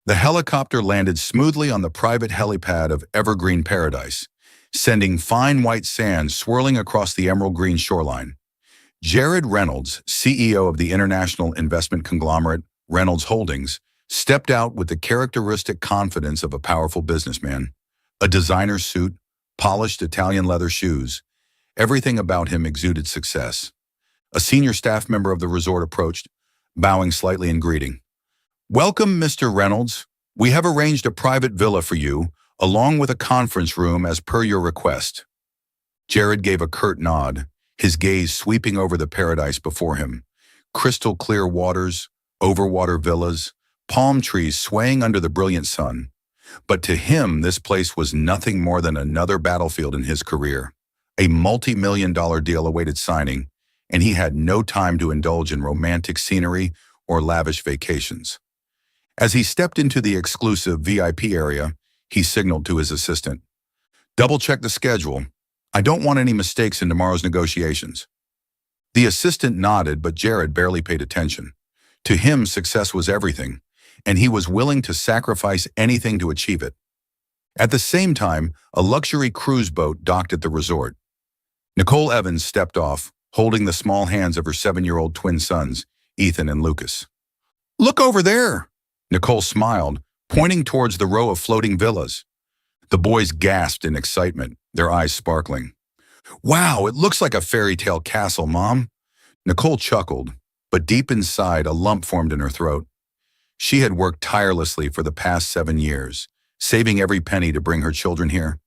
The helicopter landed smoothly on the private helipad of Evergreen Paradise, sending fine white sand swirling across the emerald green shoreline. Jared Reynolds, CEO of the international investment conglomerate Reynolds Holdings, stepped out with the characteristic confidence of a powerful businessman. A designer suit, polished Italian leather shoes, everything about him exuded success. A senior staff member of the resort approached, bowing slightly in greeting. "Welcome, Mr. Reynolds. We have arranged a private villa for you, along with a conference room as per your request." Jared gave a curt nod, his gaze sweeping over the paradise before him. Crystal clear waters, overwater villas, palm trees swaying under the brilliant sun. But to him, this place was nothing more than another battlefield in his career. A multi-million-dollar deal awaited signing, and he had no time to indulge in romantic scenery or lavish vacations. As he stepped into the exclusive VIP area, he signaled to his assistant, "Double-check the schedule. I don't want any mistakes in tomorrow's negotiations." The assistant nodded, but Jared barely paid attention. To him, success was everything, and he was willing to sacrifice anything to achieve it. At the same time, a luxury cruise boat docked at the resort. Nicole Evans stepped off, holding the small hands of her 7-year-old twin sons, Ethan and Lucas. "Look over there!" Nicole smiled, pointing towards the row of floating villas. The boys gasped in excitement, their eyes sparkling. "Wow, it looks like a fairy tale castle, Mom." Nicole chuckled, but deep inside, a lump formed in her throat. She had worked tirelessly for the past 7 years, saving every penny to bring her children here.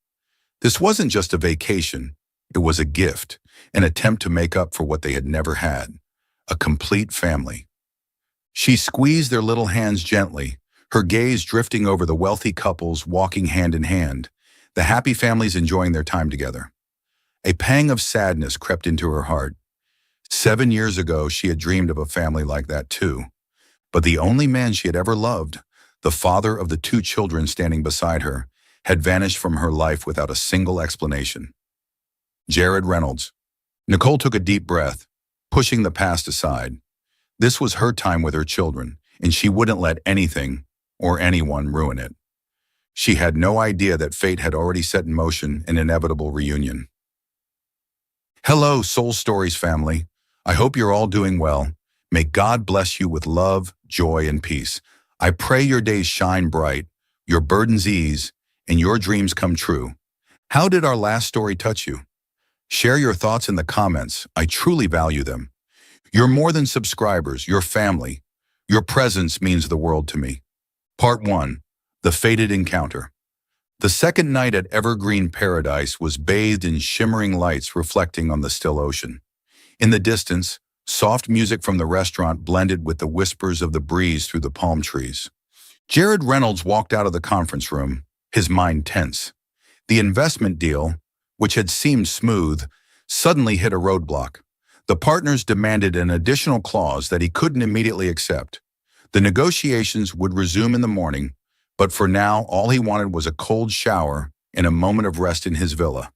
This wasn't just a vacation, it was a gift, an attempt to make up for what they had never had, a complete family. She squeezed their little hands gently, her gaze drifting over the wealthy couples walking hand in hand, the happy families enjoying their time together. A pang of sadness crept into her heart. 7 years ago, she had dreamed of a family like that too. But the only man she had ever loved, the father of the 2 children standing beside her, had vanished from her life without a single explanation. Jared Reynolds. Nicole took a deep breath, pushing the past aside. This was her time with her children, and she wouldn't let anything or anyone ruin it. She had no idea that fate had already set in motion an inevitable reunion. Hello, Soul Stories family. I hope you're all doing well. May God bless you with love, joy, and peace. I pray your days shine bright, your burdens ease, and your dreams come true. How did our last story touch you? Share your thoughts in the comments. I truly value them. You're more than subscribers, you're family. Your presence means the world to me. Part 1. The Fated Encounter. The second night at Evergreen Paradise was bathed in shimmering lights reflecting on the still ocean. In the distance, soft music from the restaurant blended with the whispers of the breeze through the palm trees. Jared Reynolds walked out of the conference room, his mind tense. The investment deal, which had seemed smooth, suddenly hit a roadblock. The partners demanded an additional clause that he couldn't immediately accept. The negotiations would resume in the morning, but for now, all he wanted was a cold shower and a moment of rest in his villa.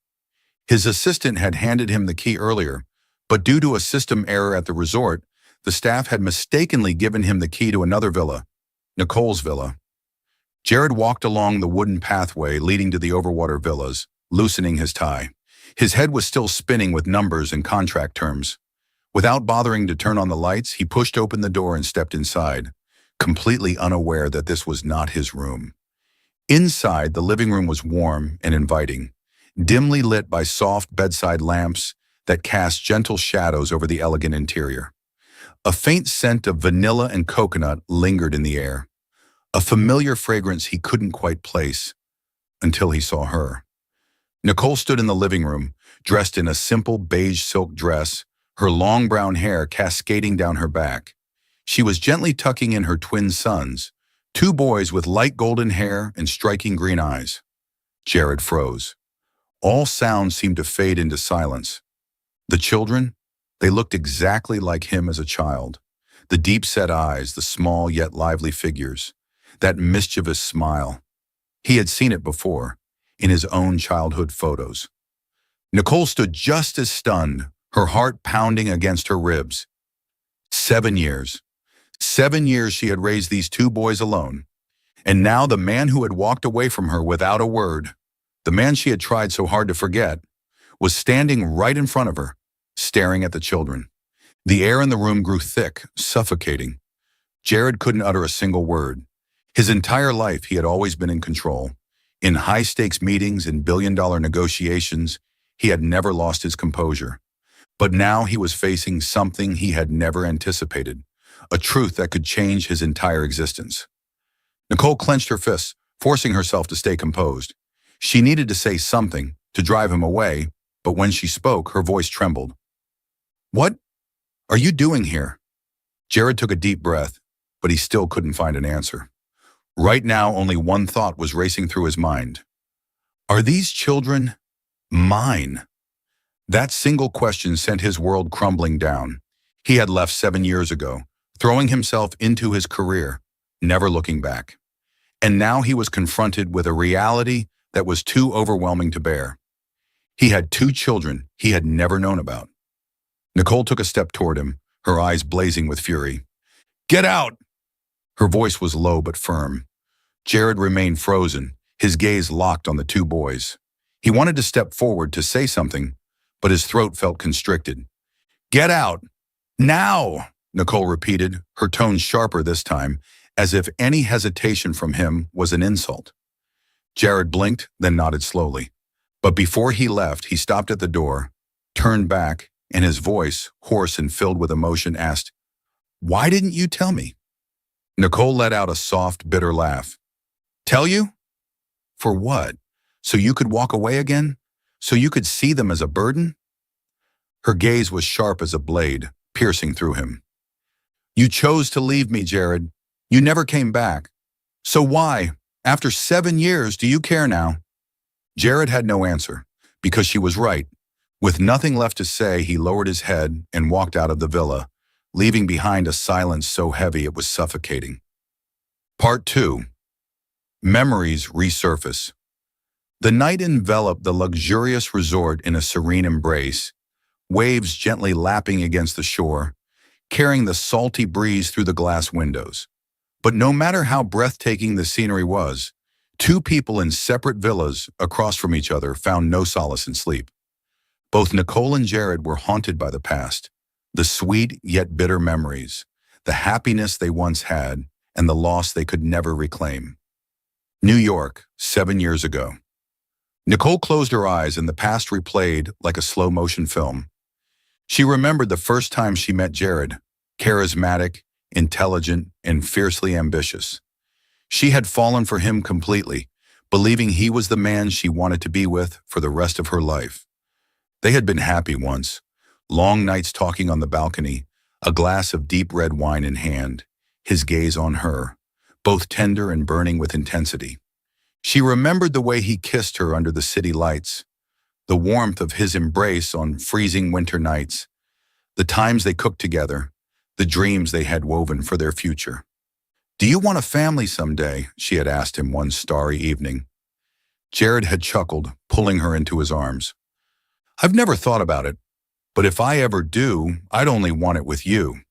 His assistant had handed him the key earlier, but due to a system error at the resort, the staff had mistakenly given him the key to another villa, Nicole's villa. Jared walked along the wooden pathway leading to the overwater villas, loosening his tie. His head was still spinning with numbers and contract terms. Without bothering to turn on the lights, he pushed open the door and stepped inside, completely unaware that this was not his room. Inside, the living room was warm and inviting, dimly lit by soft bedside lamps that cast gentle shadows over the elegant interior. A faint scent of vanilla and coconut lingered in the air, a familiar fragrance he couldn't quite place until he saw her. Nicole stood in the living room, dressed in a simple beige silk dress, her long brown hair cascading down her back. She was gently tucking in her twin sons, 2 boys with light golden hair and striking green eyes. Jared froze. All sounds seemed to fade into silence. The children, they looked exactly like him as a child. The deep-set eyes, the small yet lively figures, that mischievous smile. He had seen it before, in his own childhood photos. Nicole stood just as stunned, her heart pounding against her ribs. 7 years. 7 years she had raised these 2 boys alone. And now the man who had walked away from her without a word, the man she had tried so hard to forget, was standing right in front of her, staring at the children. The air in the room grew thick, suffocating. Jared couldn't utter a single word. His entire life he had always been in control. In high-stakes meetings and billion-dollar negotiations, he had never lost his composure. But now he was facing something he had never anticipated, a truth that could change his entire existence. Nicole clenched her fists, forcing herself to stay composed. She needed to say something, to drive him away, but when she spoke, her voice trembled. "What are you doing here?" Jared took a deep breath, but he still couldn't find an answer. Right now, only one thought was racing through his mind. Are these children mine? That single question sent his world crumbling down. He had left 7 years ago, throwing himself into his career, never looking back. And now he was confronted with a reality that was too overwhelming to bear. He had 2 children he had never known about. Nicole took a step toward him, her eyes blazing with fury. "Get out!" Her voice was low but firm. Jared remained frozen, his gaze locked on the 2 boys. He wanted to step forward to say something, but his throat felt constricted. "Get out! Now!" Nicole repeated, her tone sharper this time, as if any hesitation from him was an insult. Jared blinked, then nodded slowly. But before he left, he stopped at the door, turned back, and his voice, hoarse and filled with emotion, asked, "Why didn't you tell me?" Nicole let out a soft, bitter laugh. "Tell you? For what? So you could walk away again? So you could see them as a burden?" Her gaze was sharp as a blade, piercing through him. "You chose to leave me, Jared. You never came back. So why, after 7 years, do you care now?" Jared had no answer, because she was right. With nothing left to say, he lowered his head and walked out of the villa, leaving behind a silence so heavy it was suffocating. Part 2. Memories resurface. The night enveloped the luxurious resort in a serene embrace, waves gently lapping against the shore, carrying the salty breeze through the glass windows. But no matter how breathtaking the scenery was, 2 people in separate villas across from each other found no solace in sleep. Both Nicole and Jared were haunted by the past, the sweet yet bitter memories, the happiness they once had, and the loss they could never reclaim. New York, 7 years ago. Nicole closed her eyes and the past replayed like a slow-motion film. She remembered the first time she met Jared, charismatic, intelligent, and fiercely ambitious. She had fallen for him completely, believing he was the man she wanted to be with for the rest of her life. They had been happy once, long nights talking on the balcony, a glass of deep red wine in hand, his gaze on her, both tender and burning with intensity. She remembered the way he kissed her under the city lights, the warmth of his embrace on freezing winter nights, the times they cooked together, the dreams they had woven for their future. "Do you want a family someday?" she had asked him one starry evening. Jared had chuckled, pulling her into his arms. "I've never thought about it, but if I ever do, I'd only want it with you."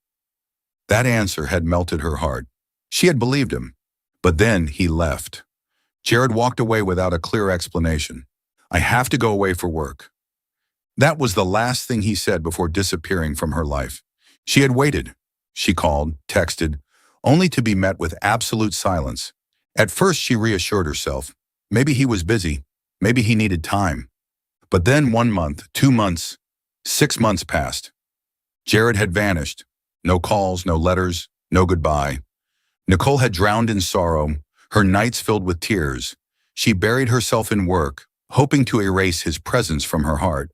That answer had melted her heart. She had believed him, but then he left. Jared walked away without a clear explanation. "I have to go away for work." That was the last thing he said before disappearing from her life. She had waited. She called, texted, only to be met with absolute silence. At first she reassured herself. Maybe he was busy. Maybe he needed time. But then 1 month, 2 months, 6 months passed. Jared had vanished. No calls, no letters, no goodbye. Nicole had drowned in sorrow, her nights filled with tears. She buried herself in work, hoping to erase his presence from her heart.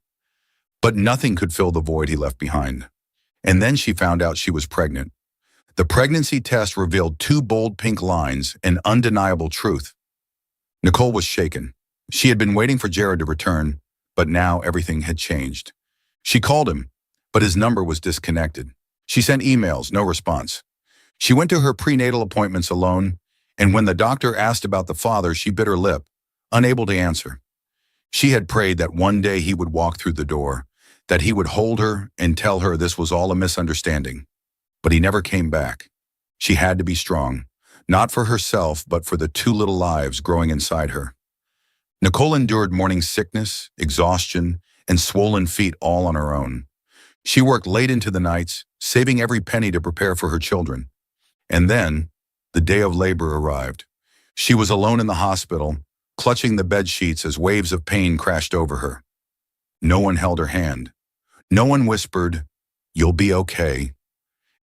But nothing could fill the void he left behind. And then she found out she was pregnant. The pregnancy test revealed 2 bold pink lines, an undeniable truth. Nicole was shaken. She had been waiting for Jared to return, but now everything had changed. She called him, but his number was disconnected. She sent emails, no response. She went to her prenatal appointments alone, and when the doctor asked about the father, she bit her lip, unable to answer. She had prayed that one day he would walk through the door, that he would hold her and tell her this was all a misunderstanding. But he never came back. She had to be strong. not for herself, but for the two little lives growing inside her. Nicole endured morning sickness, exhaustion, and swollen feet all on her own. She worked late into the nights, saving every penny to prepare for her children. And then, the day of labor arrived. She was alone in the hospital, clutching the bed sheets as waves of pain crashed over her. No one held her hand. No one whispered, "You'll be okay."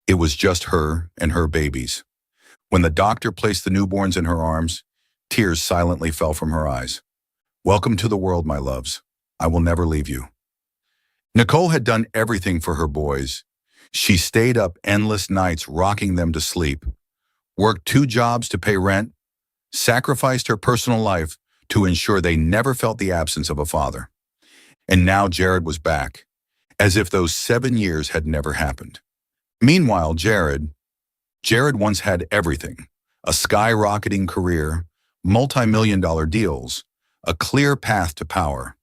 It was just her and her babies. When the doctor placed the newborns in her arms, tears silently fell from her eyes. "Welcome to the world, my loves. I will never leave you." Nicole had done everything for her boys. She stayed up endless nights rocking them to sleep, worked 2 jobs to pay rent, sacrificed her personal life to ensure they never felt the absence of a father. And now Jared was back, as if those 7 years had never happened. Meanwhile, Jared once had everything: a skyrocketing career, multi-million-dollar deals, a clear path to power.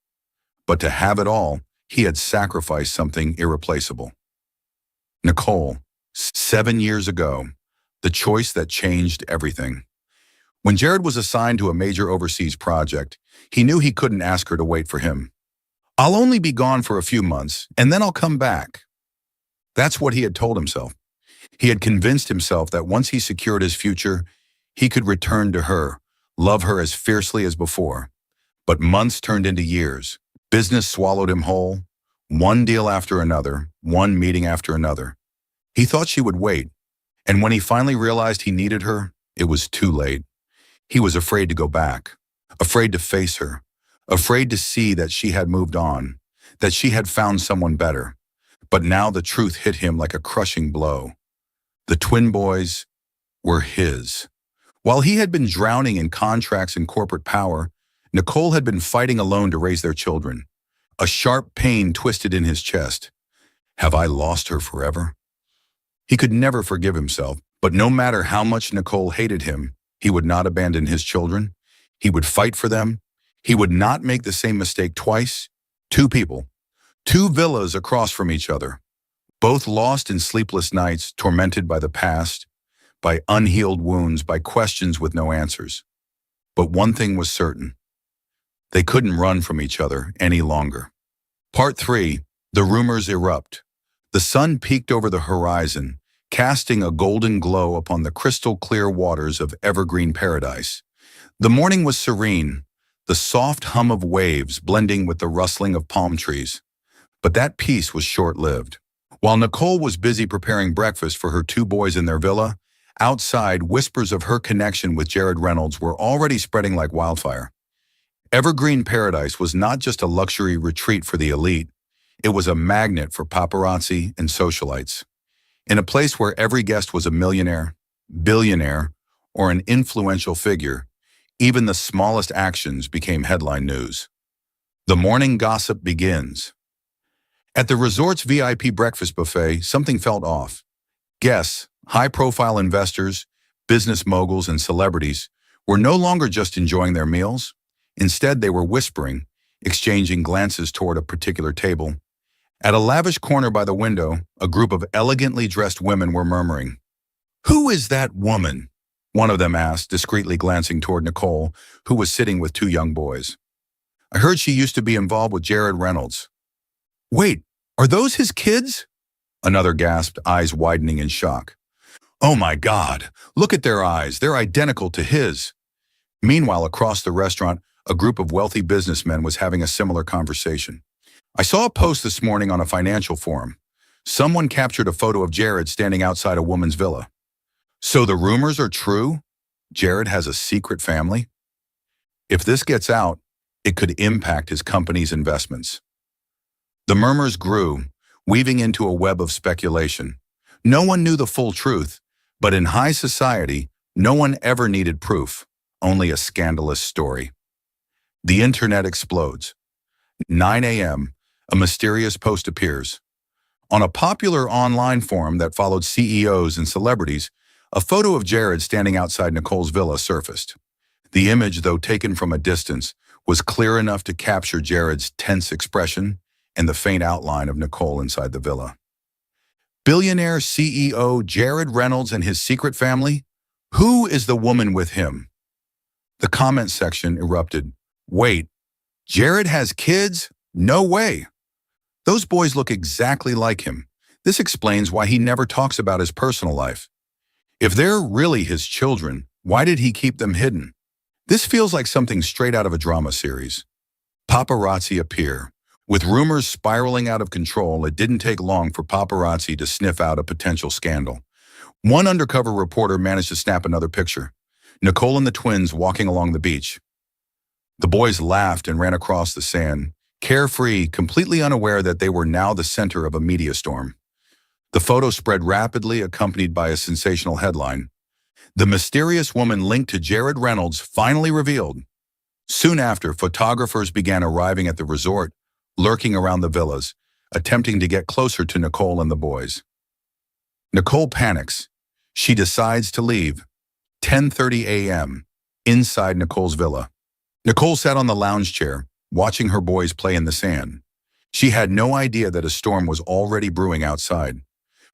But to have it all, he had sacrificed something irreplaceable. Nicole, 7 years ago, the choice that changed everything. When Jared was assigned to a major overseas project, he knew he couldn't ask her to wait for him. "I'll only be gone for a few months, and then I'll come back." That's what he had told himself. He had convinced himself that once he secured his future, he could return to her, love her as fiercely as before. But months turned into years. Business swallowed him whole. One deal after another, one meeting after another. He thought she would wait, and when he finally realized he needed her, it was too late. He was afraid to go back, afraid to face her, afraid to see that she had moved on, that she had found someone better. But now the truth hit him like a crushing blow. The twin boys were his. While he had been drowning in contracts and corporate power, Nicole had been fighting alone to raise their children. A sharp pain twisted in his chest. Have I lost her forever? He could never forgive himself, but no matter how much Nicole hated him, he would not abandon his children. He would fight for them. He would not make the same mistake twice. 2 people, 2 villas across from each other, both lost in sleepless nights, tormented by the past, by unhealed wounds, by questions with no answers. But one thing was certain: they couldn't run from each other any longer. Part 3, the rumors erupt. The sun peeked over the horizon, casting a golden glow upon the crystal-clear waters of evergreen paradise. The morning was serene, the soft hum of waves blending with the rustling of palm trees. But that peace was short-lived. While Nicole was busy preparing breakfast for her 2 boys in their villa, outside, whispers of her connection with Jared Reynolds were already spreading like wildfire. Evergreen Paradise was not just a luxury retreat for the elite. It was a magnet for paparazzi and socialites. In a place where every guest was a millionaire, billionaire, or an influential figure, even the smallest actions became headline news. The morning gossip begins. At the resort's VIP breakfast buffet, something felt off. Guests, high-profile investors, business moguls, and celebrities were no longer just enjoying their meals. Instead, they were whispering, exchanging glances toward a particular table. At a lavish corner by the window, a group of elegantly dressed women were murmuring. "Who is that woman?" one of them asked, discreetly glancing toward Nicole, who was sitting with 2 young boys. "I heard she used to be involved with Jared Reynolds." "Wait, are those his kids?" another gasped, eyes widening in shock. "Oh my God, look at their eyes, they're identical to his." Meanwhile, across the restaurant, a group of wealthy businessmen was having a similar conversation. "I saw a post this morning on a financial forum. Someone captured a photo of Jared standing outside a woman's villa. So the rumors are true? Jared has a secret family? If this gets out, it could impact his company's investments." The murmurs grew, weaving into a web of speculation. No one knew the full truth, but in high society, no one ever needed proof, only a scandalous story. The internet explodes. 9 a.m., a mysterious post appears. On a popular online forum that followed CEOs and celebrities, a photo of Jared standing outside Nicole's villa surfaced. The image, though taken from a distance, was clear enough to capture Jared's tense expression and the faint outline of Nicole inside the villa. Billionaire CEO Jared Reynolds and his secret family? Who is the woman with him? The comment section erupted. Wait, Jared has kids? No way. Those boys look exactly like him. This explains why he never talks about his personal life. If they're really his children, why did he keep them hidden? This feels like something straight out of a drama series. Paparazzi appear. With rumors spiraling out of control, it didn't take long for paparazzi to sniff out a potential scandal. One undercover reporter managed to snap another picture. Nicole and the twins walking along the beach. The boys laughed and ran across the sand, carefree, completely unaware that they were now the center of a media storm. The photo spread rapidly, accompanied by a sensational headline. The mysterious woman linked to Jared Reynolds finally revealed. Soon after, photographers began arriving at the resort, lurking around the villas, attempting to get closer to Nicole and the boys. Nicole panics. She decides to leave. 10:30 a.m. inside Nicole's villa. Nicole sat on the lounge chair, watching her boys play in the sand. She had no idea that a storm was already brewing outside.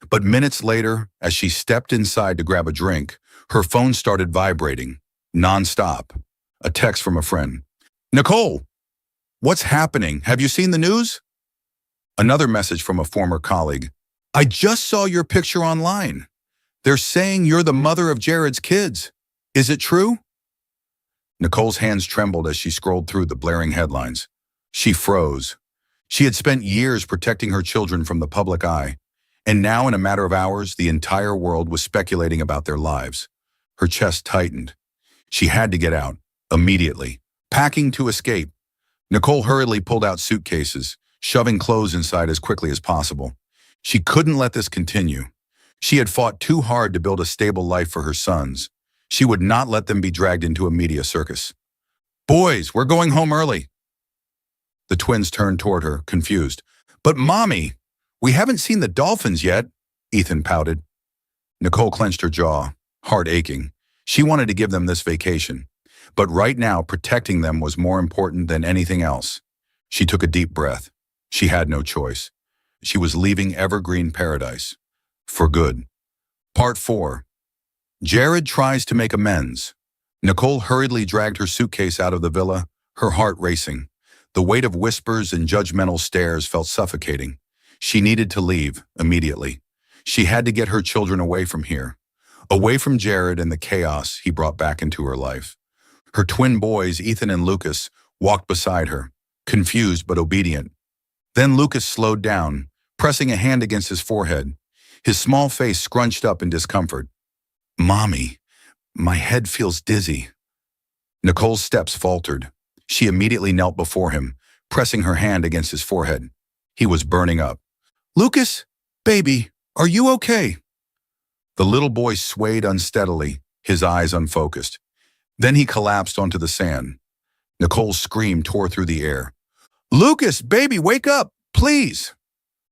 But minutes later, as she stepped inside to grab a drink, her phone started vibrating, non-stop. A text from a friend. Nicole, what's happening? Have you seen the news? Another message from a former colleague. I just saw your picture online. They're saying you're the mother of Jared's kids. Is it true? Nicole's hands trembled as she scrolled through the blaring headlines. She froze. She had spent years protecting her children from the public eye, and now in a matter of hours, the entire world was speculating about their lives. Her chest tightened. She had to get out, immediately. Packing to escape. Nicole hurriedly pulled out suitcases, shoving clothes inside as quickly as possible. She couldn't let this continue. She had fought too hard to build a stable life for her sons. She would not let them be dragged into a media circus. Boys, we're going home early. The twins turned toward her, confused. But Mommy, we haven't seen the dolphins yet, Ethan pouted. Nicole clenched her jaw, heart aching. She wanted to give them this vacation. But right now, protecting them was more important than anything else. She took a deep breath. She had no choice. She was leaving Evergreen Paradise. For good. Part 4. Jared tries to make amends. Nicole hurriedly dragged her suitcase out of the villa, her heart racing. The weight of whispers and judgmental stares felt suffocating. She needed to leave, immediately. She had to get her children away from here. Away from Jared and the chaos he brought back into her life. Her twin boys, Ethan and Lucas, walked beside her, confused but obedient. Then Lucas slowed down, pressing a hand against his forehead, his small face scrunched up in discomfort. Mommy, my head feels dizzy. Nicole's steps faltered. She immediately knelt before him, pressing her hand against his forehead. He was burning up. Lucas, baby, are you okay? The little boy swayed unsteadily, his eyes unfocused. Then he collapsed onto the sand. Nicole's scream tore through the air. Lucas, baby, wake up, please!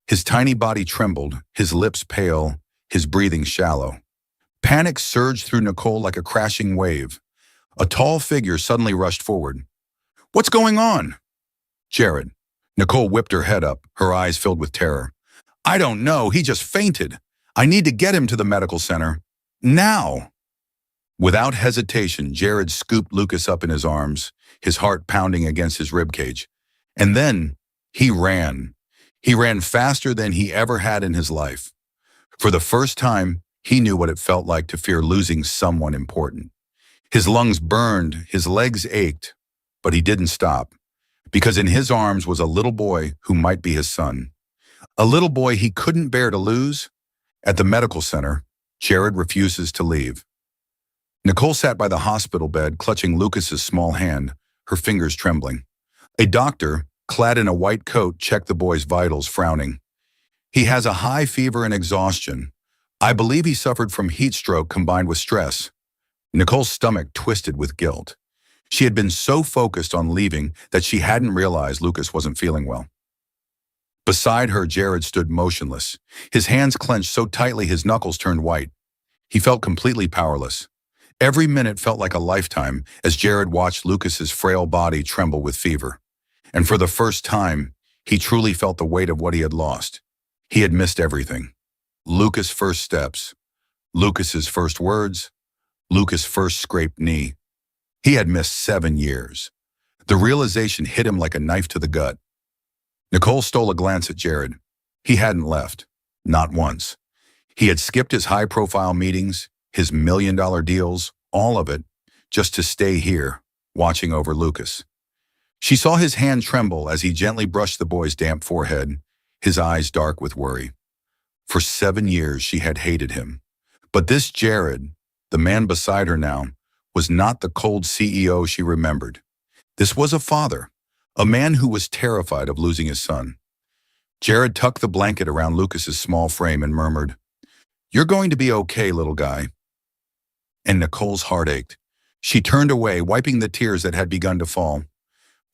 His tiny body trembled, his lips pale, his breathing shallow. Panic surged through Nicole like a crashing wave. A tall figure suddenly rushed forward. What's going on? Jared. Nicole whipped her head up, her eyes filled with terror. I don't know, he just fainted. I need to get him to the medical center. Now! Without hesitation, Jared scooped Lucas up in his arms, his heart pounding against his ribcage. And then he ran. He ran faster than he ever had in his life. For the first time, he knew what it felt like to fear losing someone important. His lungs burned, his legs ached, but he didn't stop, because in his arms was a little boy who might be his son. A little boy he couldn't bear to lose. At the medical center, Jared refuses to leave. Nicole sat by the hospital bed, clutching Lucas's small hand, her fingers trembling. A doctor, clad in a white coat, checked the boy's vitals, frowning. He has a high fever and exhaustion. I believe he suffered from heat stroke combined with stress. Nicole's stomach twisted with guilt. She had been so focused on leaving that she hadn't realized Lucas wasn't feeling well. Beside her, Jared stood motionless. His hands clenched so tightly his knuckles turned white. He felt completely powerless. Every minute felt like a lifetime as Jared watched Lucas's frail body tremble with fever. And for the first time, he truly felt the weight of what he had lost. He had missed everything. Lucas' first steps, Lucas's first words, Lucas' first scraped knee. He had missed 7 years. The realization hit him like a knife to the gut. Nicole stole a glance at Jared. He hadn't left. Not once. He had skipped his high-profile meetings, his million-dollar deals, all of it, just to stay here, watching over Lucas. She saw his hand tremble as he gently brushed the boy's damp forehead, his eyes dark with worry. For 7 years she had hated him. But this Jared, the man beside her now, was not the cold CEO she remembered. This was a father, a man who was terrified of losing his son. Jared tucked the blanket around Lucas's small frame and murmured, "You're going to be okay, little guy." And Nicole's heart ached. She turned away, wiping the tears that had begun to fall.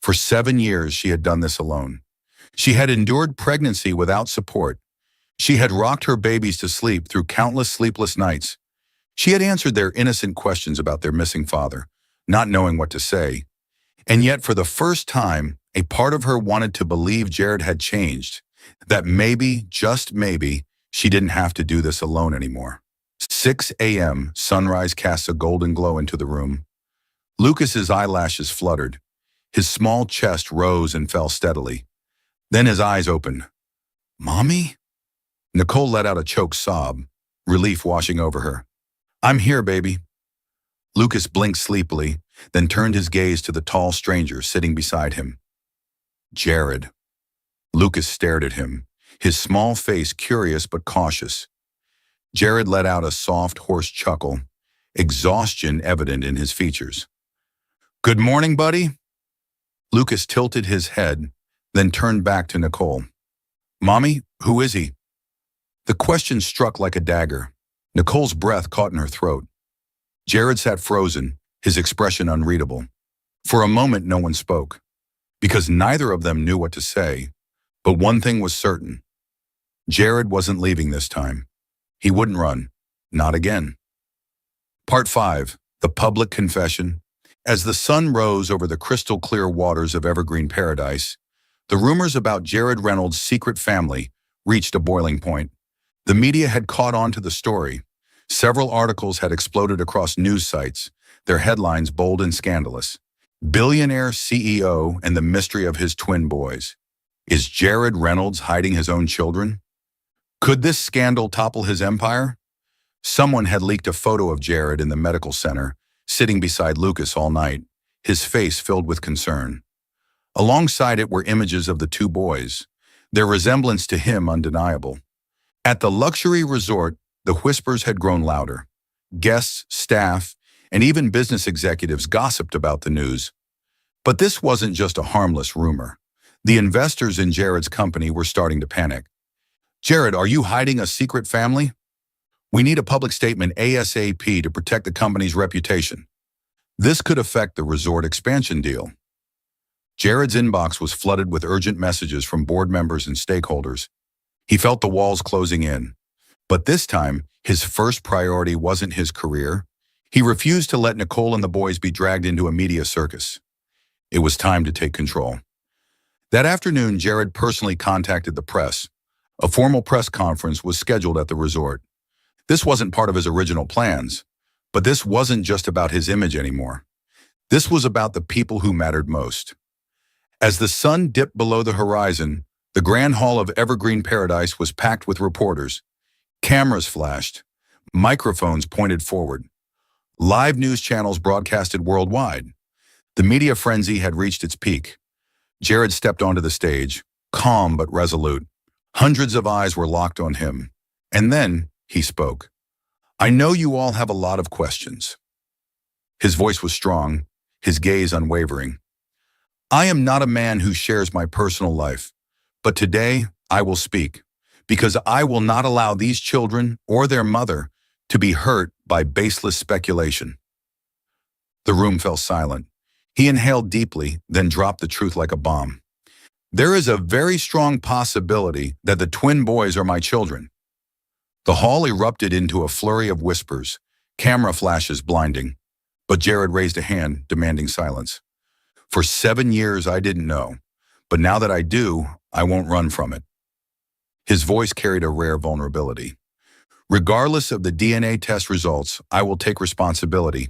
For 7 years she had done this alone. She had endured pregnancy without support. She had rocked her babies to sleep through countless sleepless nights. She had answered their innocent questions about their missing father, not knowing what to say. And yet, for the first time, a part of her wanted to believe Jared had changed, that maybe, just maybe, she didn't have to do this alone anymore. 6 a.m., sunrise casts a golden glow into the room. Lucas's eyelashes fluttered. His small chest rose and fell steadily. Then his eyes opened. "Mommy?" Nicole let out a choked sob, relief washing over her. "I'm here, baby." Lucas blinked sleepily, then turned his gaze to the tall stranger sitting beside him. Jared. Lucas stared at him, his small face curious but cautious. Jared let out a soft, hoarse chuckle, exhaustion evident in his features. "Good morning, buddy." Lucas tilted his head, then turned back to Nicole. "Mommy, who is he?" The question struck like a dagger. Nicole's breath caught in her throat. Jared sat frozen, his expression unreadable. For a moment, no one spoke, because neither of them knew what to say. But one thing was certain. Jared wasn't leaving this time. He wouldn't run. Not again. Part 5. The Public Confession. As the sun rose over the crystal-clear waters of Evergreen Paradise, the rumors about Jared Reynolds' secret family reached a boiling point. The media had caught on to the story. Several articles had exploded across news sites, their headlines bold and scandalous. Billionaire CEO and the mystery of his twin boys. Is Jared Reynolds hiding his own children? Could this scandal topple his empire? Someone had leaked a photo of Jared in the medical center, sitting beside Lucas all night, his face filled with concern. Alongside it were images of the two boys, their resemblance to him undeniable. At the luxury resort, the whispers had grown louder. Guests, staff, and even business executives gossiped about the news. But this wasn't just a harmless rumor. The investors in Jared's company were starting to panic. "Jared, are you hiding a secret family? We need a public statement ASAP to protect the company's reputation." This could affect the resort expansion deal. Jared's inbox was flooded with urgent messages from board members and stakeholders. He felt the walls closing in. But this time, his first priority wasn't his career. He refused to let Nicole and the boys be dragged into a media circus. It was time to take control. That afternoon, Jared personally contacted the press. A formal press conference was scheduled at the resort. This wasn't part of his original plans, but this wasn't just about his image anymore. This was about the people who mattered most. As the sun dipped below the horizon, the Grand Hall of Evergreen Paradise was packed with reporters. Cameras flashed. Microphones pointed forward. Live news channels broadcasted worldwide. The media frenzy had reached its peak. Jared stepped onto the stage, calm but resolute. Hundreds of eyes were locked on him. And then he spoke. "I know you all have a lot of questions." His voice was strong, his gaze unwavering. "I am not a man who shares my personal life, but today I will speak, because I will not allow these children or their mother to be hurt by baseless speculation." The room fell silent. He inhaled deeply, then dropped the truth like a bomb. "There is a very strong possibility that the twin boys are my children." The hall erupted into a flurry of whispers, camera flashes blinding. But Jared raised a hand, demanding silence. "For 7 years I didn't know, but now that I do, I won't run from it." His voice carried a rare vulnerability. Regardless of the DNA test results, I will take responsibility.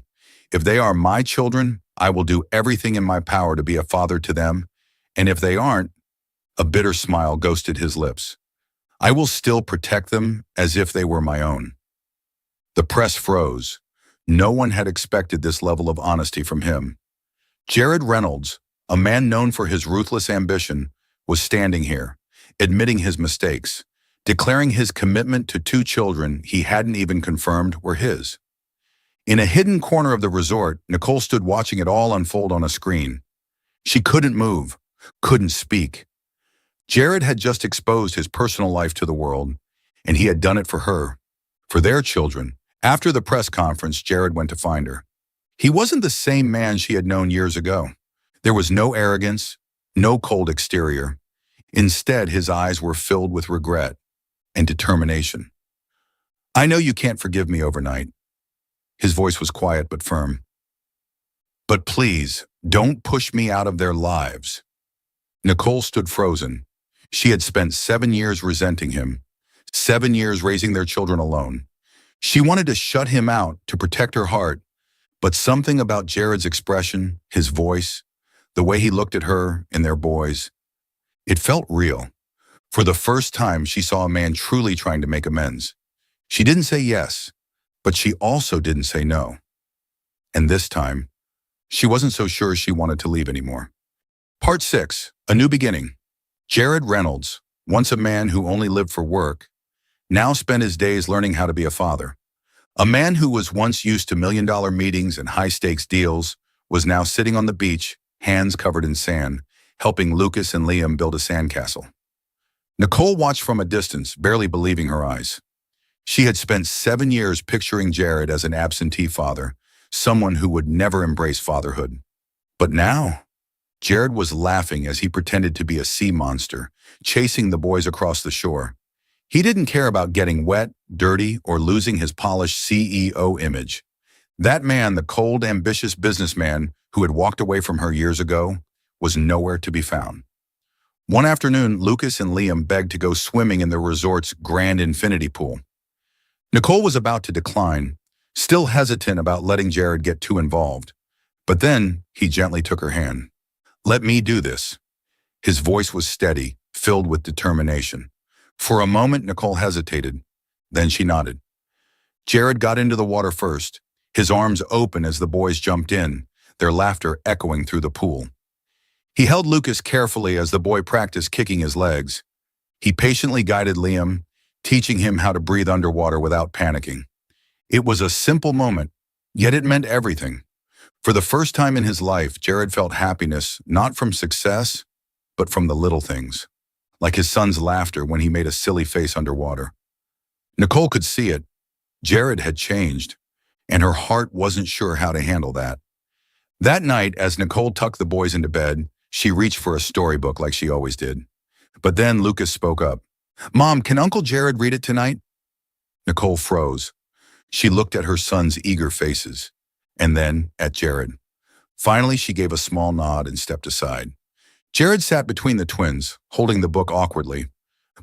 If they are my children, I will do everything in my power to be a father to them. And if they aren't, a bitter smile ghosted his lips. I will still protect them as if they were my own. The press froze. No one had expected this level of honesty from him. Jared Reynolds, a man known for his ruthless ambition, was standing here, admitting his mistakes, declaring his commitment to two children he hadn't even confirmed were his. In a hidden corner of the resort, Nicole stood watching it all unfold on a screen. She couldn't move, couldn't speak. Jared had just exposed his personal life to the world, and he had done it for her, for their children. After the press conference, Jared went to find her. He wasn't the same man she had known years ago. There was no arrogance, no cold exterior. Instead, his eyes were filled with regret and determination. I know you can't forgive me overnight. His voice was quiet but firm. But please, don't push me out of their lives. Nicole stood frozen. She had spent 7 years resenting him, 7 years raising their children alone. She wanted to shut him out to protect her heart, but something about Jared's expression, his voice, the way he looked at her and their boys, it felt real. For the first time, she saw a man truly trying to make amends. She didn't say yes, but she also didn't say no. And this time, she wasn't so sure she wanted to leave anymore. Part 6, A New Beginning. Jared Reynolds, once a man who only lived for work, now spent his days learning how to be a father. A man who was once used to million-dollar meetings and high-stakes deals was now sitting on the beach, hands covered in sand, helping Lucas and Liam build a sandcastle. Nicole watched from a distance, barely believing her eyes. She had spent 7 years picturing Jared as an absentee father, someone who would never embrace fatherhood. But now, Jared was laughing as he pretended to be a sea monster, chasing the boys across the shore. He didn't care about getting wet, dirty, or losing his polished CEO image. That man, the cold, ambitious businessman who had walked away from her years ago, was nowhere to be found. One afternoon, Lucas and Liam begged to go swimming in the resort's grand infinity pool. Nicole was about to decline, still hesitant about letting Jared get too involved. But then he gently took her hand. "Let me do this." His voice was steady, filled with determination. For a moment, Nicole hesitated. Then she nodded. Jared got into the water first, his arms open as the boys jumped in, their laughter echoing through the pool. He held Lucas carefully as the boy practiced kicking his legs. He patiently guided Liam, teaching him how to breathe underwater without panicking. It was a simple moment, yet it meant everything. For the first time in his life, Jared felt happiness not from success, but from the little things, like his son's laughter when he made a silly face underwater. Nicole could see it. Jared had changed, and her heart wasn't sure how to handle that. That night, as Nicole tucked the boys into bed, she reached for a storybook like she always did. But then Lucas spoke up. "Mom, can Uncle Jared read it tonight?" Nicole froze. She looked at her son's eager faces, and then at Jared. Finally, she gave a small nod and stepped aside. Jared sat between the twins, holding the book awkwardly.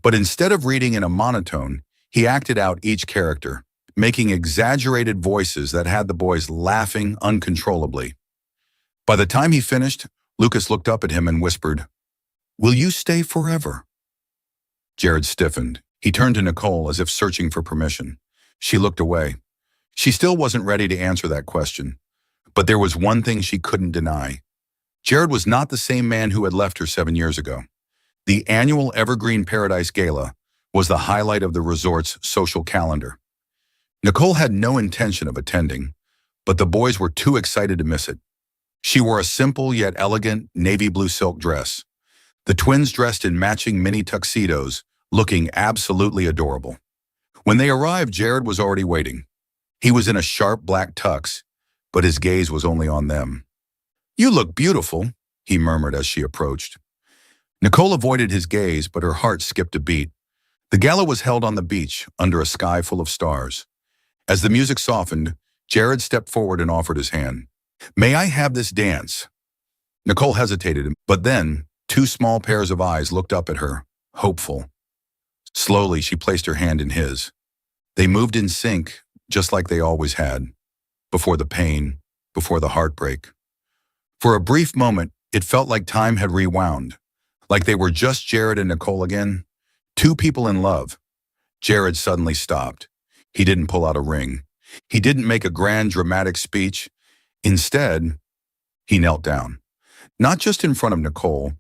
But instead of reading in a monotone, he acted out each character, making exaggerated voices that had the boys laughing uncontrollably. By the time he finished, Lucas looked up at him and whispered, "Will you stay forever?" Jared stiffened. He turned to Nicole as if searching for permission. She looked away. She still wasn't ready to answer that question. But there was one thing she couldn't deny. Jared was not the same man who had left her 7 years ago. The annual Evergreen Paradise Gala was the highlight of the resort's social calendar. Nicole had no intention of attending, but the boys were too excited to miss it. She wore a simple yet elegant navy blue silk dress. The twins dressed in matching mini tuxedos, looking absolutely adorable. When they arrived, Jared was already waiting. He was in a sharp black tux, but his gaze was only on them. "You look beautiful," he murmured as she approached. Nicole avoided his gaze, but her heart skipped a beat. The gala was held on the beach, under a sky full of stars. As the music softened, Jared stepped forward and offered his hand. "May I have this dance?" Nicole hesitated, but then 2 small pairs of eyes looked up at her, hopeful. Slowly, she placed her hand in his. They moved in sync, just like they always had, before the pain, before the heartbreak. For a brief moment, it felt like time had rewound, like they were just Jared and Nicole again, two people in love. Jared suddenly stopped. He didn't pull out a ring. He didn't make a grand dramatic speech. Instead, he knelt down, not just in front of Nicole,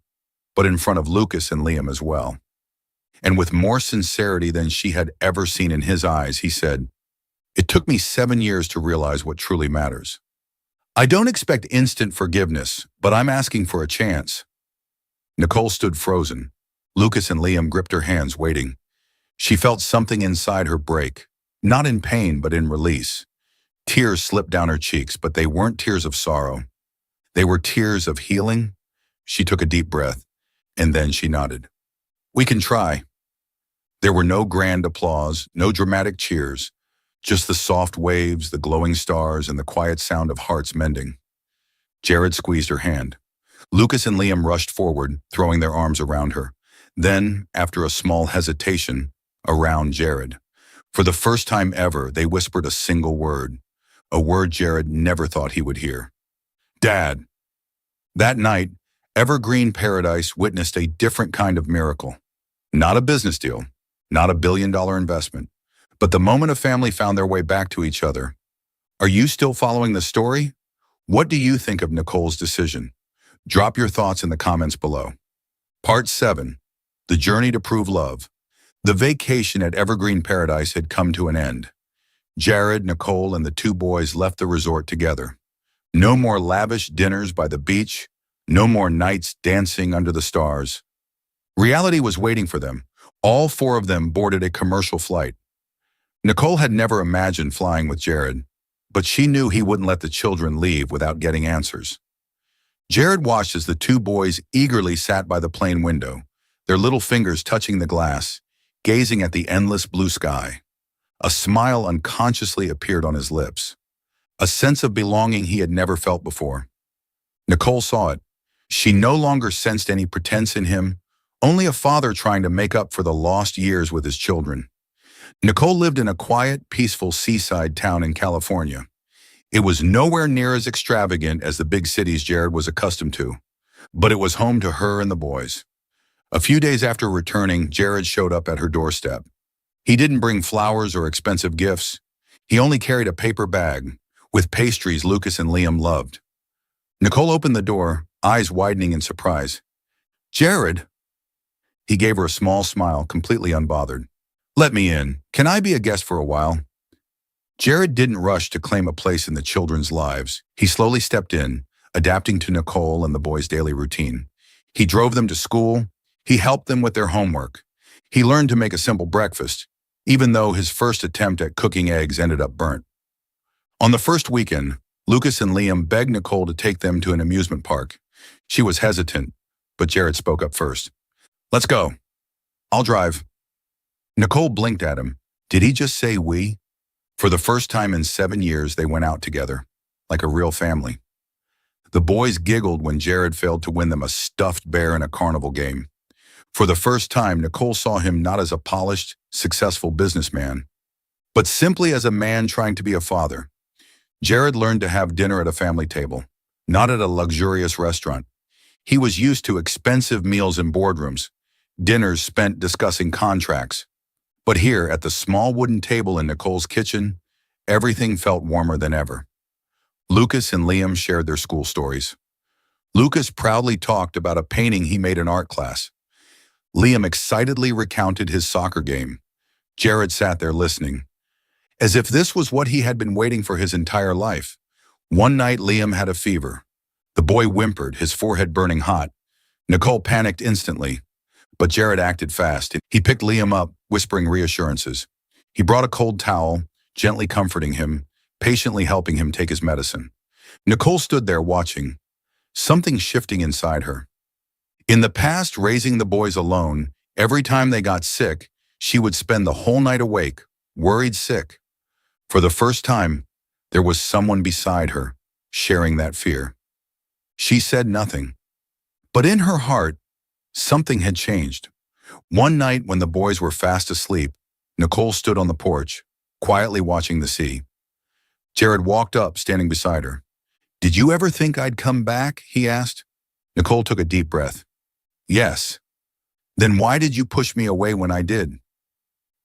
but in front of Lucas and Liam as well. And with more sincerity than she had ever seen in his eyes, he said, "It took me 7 years to realize what truly matters. I don't expect instant forgiveness, but I'm asking for a chance." Nicole stood frozen. Lucas and Liam gripped her hands, waiting. She felt something inside her break, not in pain, but in release. Tears slipped down her cheeks, but they weren't tears of sorrow. They were tears of healing. She took a deep breath, and then she nodded. "We can try." There were no grand applause, no dramatic cheers, just the soft waves, the glowing stars, and the quiet sound of hearts mending. Jared squeezed her hand. Lucas and Liam rushed forward, throwing their arms around her. Then, after a small hesitation, around Jared. For the first time ever, they whispered a single word, a word Jared never thought he would hear. "Dad." That night, Evergreen Paradise witnessed a different kind of miracle. Not a business deal, not a $1 billion investment, but the moment a family found their way back to each other. Are you still following the story? What do you think of Nicole's decision? Drop your thoughts in the comments below. Part 7. The Journey to Prove Love. The vacation at Evergreen Paradise had come to an end. Jared, Nicole, and the two boys left the resort together. No more lavish dinners by the beach, no more nights dancing under the stars. Reality was waiting for them. All four of them boarded a commercial flight. Nicole had never imagined flying with Jared, but she knew he wouldn't let the children leave without getting answers. Jared watched as the two boys eagerly sat by the plane window, their little fingers touching the glass, gazing at the endless blue sky. A smile unconsciously appeared on his lips, a sense of belonging he had never felt before. Nicole saw it. She no longer sensed any pretense in him, only a father trying to make up for the lost years with his children. Nicole lived in a quiet, peaceful seaside town in California. It was nowhere near as extravagant as the big cities Jared was accustomed to, but it was home to her and the boys. A few days after returning, Jared showed up at her doorstep. He didn't bring flowers or expensive gifts. He only carried a paper bag with pastries Lucas and Liam loved. Nicole opened the door, eyes widening in surprise. "Jared?" He gave her a small smile, completely unbothered. "Let me in. Can I be a guest for a while?" Jared didn't rush to claim a place in the children's lives. He slowly stepped in, adapting to Nicole and the boys' daily routine. He drove them to school. He helped them with their homework. He learned to make a simple breakfast, even though his first attempt at cooking eggs ended up burnt. On the first weekend, Lucas and Liam begged Nicole to take them to an amusement park. She was hesitant, but Jared spoke up first. "Let's go. I'll drive." Nicole blinked at him. Did he just say we? For the first time in 7 years, they went out together, like a real family. The boys giggled when Jared failed to win them a stuffed bear in a carnival game. For the first time, Nicole saw him not as a polished, successful businessman, but simply as a man trying to be a father. Jared learned to have dinner at a family table, not at a luxurious restaurant. He was used to expensive meals in boardrooms, dinners spent discussing contracts. But here, at the small wooden table in Nicole's kitchen, everything felt warmer than ever. Lucas and Liam shared their school stories. Lucas proudly talked about a painting he made in art class. Liam excitedly recounted his soccer game. Jared sat there listening, as if this was what he had been waiting for his entire life. One night, Liam had a fever. The boy whimpered, his forehead burning hot. Nicole panicked instantly, but Jared acted fast. He picked Liam up, whispering reassurances. He brought a cold towel, gently comforting him, patiently helping him take his medicine. Nicole stood there watching, something shifting inside her. In the past, raising the boys alone, every time they got sick, she would spend the whole night awake, worried sick. For the first time, there was someone beside her, sharing that fear. She said nothing, but in her heart, something had changed. One night when the boys were fast asleep, Nicole stood on the porch, quietly watching the sea. Jared walked up, standing beside her. "Did you ever think I'd come back?" he asked. Nicole took a deep breath. "Yes." "Then why did you push me away when I did?"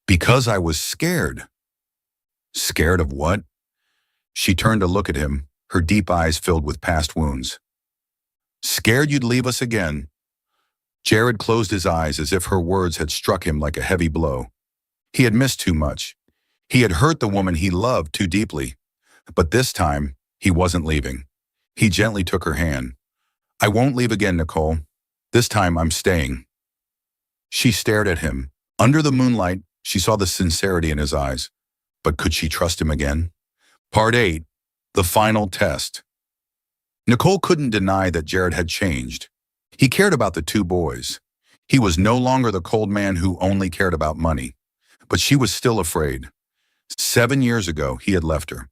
"Because I was scared." "Scared of what?" She turned to look at him, her deep eyes filled with past wounds. "Scared you'd leave us again." Jared closed his eyes as if her words had struck him like a heavy blow. He had missed too much. He had hurt the woman he loved too deeply. But this time, he wasn't leaving. He gently took her hand. "I won't leave again, Nicole. This time I'm staying." She stared at him. Under the moonlight, she saw the sincerity in his eyes. But could she trust him again? Part 8. The Final Test. Nicole couldn't deny that Jared had changed. He cared about the two boys. He was no longer the cold man who only cared about money. But she was still afraid. 7 years ago, he had left her.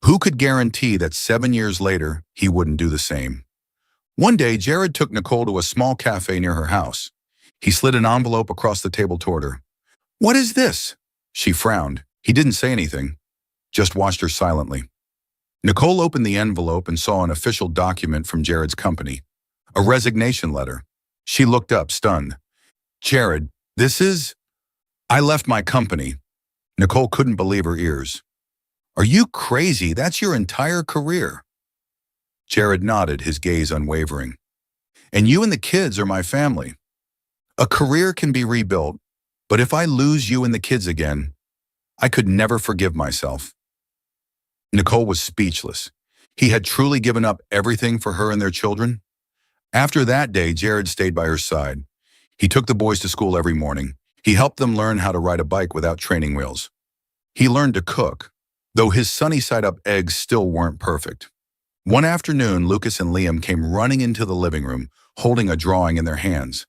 Who could guarantee that 7 years later, he wouldn't do the same? One day, Jared took Nicole to a small cafe near her house. He slid an envelope across the table toward her. "What is this?" She frowned. He didn't say anything, just watched her silently. Nicole opened the envelope and saw an official document from Jared's company, a resignation letter. She looked up, stunned. "Jared, this is—" "I left my company." Nicole couldn't believe her ears. "Are you crazy? That's your entire career." Jared nodded, his gaze unwavering. "And you and the kids are my family. A career can be rebuilt, but if I lose you and the kids again, I could never forgive myself." Nicole was speechless. He had truly given up everything for her and their children. After that day, Jared stayed by her side. He took the boys to school every morning. He helped them learn how to ride a bike without training wheels. He learned to cook, though his sunny-side-up eggs still weren't perfect. One afternoon, Lucas and Liam came running into the living room, holding a drawing in their hands.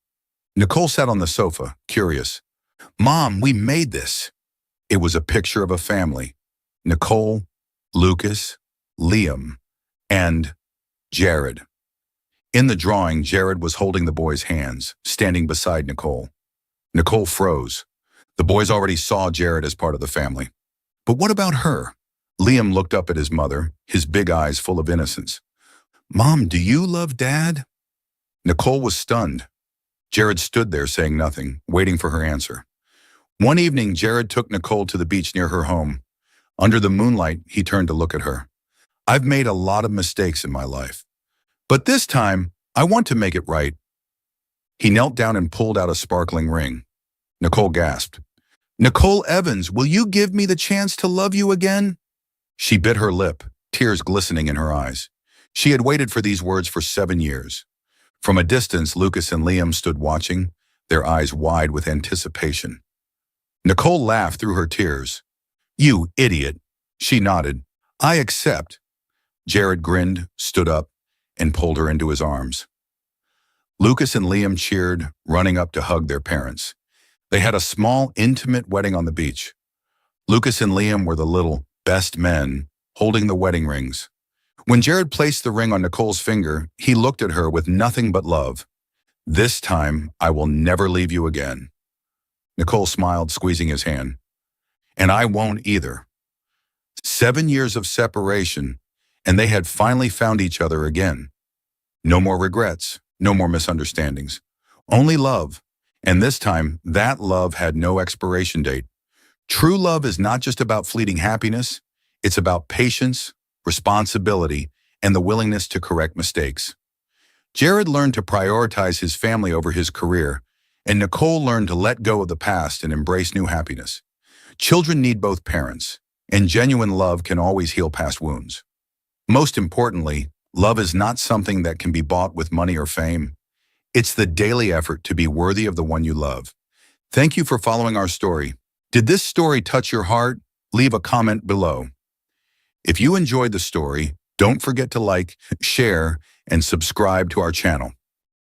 Nicole sat on the sofa, curious. "Mom, we made this." It was a picture of a family. Nicole, Lucas, Liam, and Jared. In the drawing, Jared was holding the boys' hands, standing beside Nicole. Nicole froze. The boys already saw Jared as part of the family. But what about her? Liam looked up at his mother, his big eyes full of innocence. "Mom, do you love Dad?" Nicole was stunned. Jared stood there saying nothing, waiting for her answer. One evening, Jared took Nicole to the beach near her home. Under the moonlight, he turned to look at her. "I've made a lot of mistakes in my life. But this time, I want to make it right." He knelt down and pulled out a sparkling ring. Nicole gasped. "Nicole Evans, will you give me the chance to love you again?" She bit her lip, tears glistening in her eyes. She had waited for these words for 7 years. From a distance, Lucas and Liam stood watching, their eyes wide with anticipation. Nicole laughed through her tears. "You idiot." She nodded. "I accept." Jared grinned, stood up, and pulled her into his arms. Lucas and Liam cheered, running up to hug their parents. They had a small, intimate wedding on the beach. Lucas and Liam were the little best men, holding the wedding rings. When Jared placed the ring on Nicole's finger, he looked at her with nothing but love. "This time, I will never leave you again." Nicole smiled, squeezing his hand. "And I won't either." 7 years of separation, and they had finally found each other again. No more regrets, no more misunderstandings. Only love, and this time, that love had no expiration date. True love is not just about fleeting happiness, it's about patience, responsibility, and the willingness to correct mistakes. Jared learned to prioritize his family over his career, and Nicole learned to let go of the past and embrace new happiness. Children need both parents, and genuine love can always heal past wounds. Most importantly, love is not something that can be bought with money or fame. It's the daily effort to be worthy of the one you love. Thank you for following our story. Did this story touch your heart? Leave a comment below. If you enjoyed the story, don't forget to like, share, and subscribe to our channel.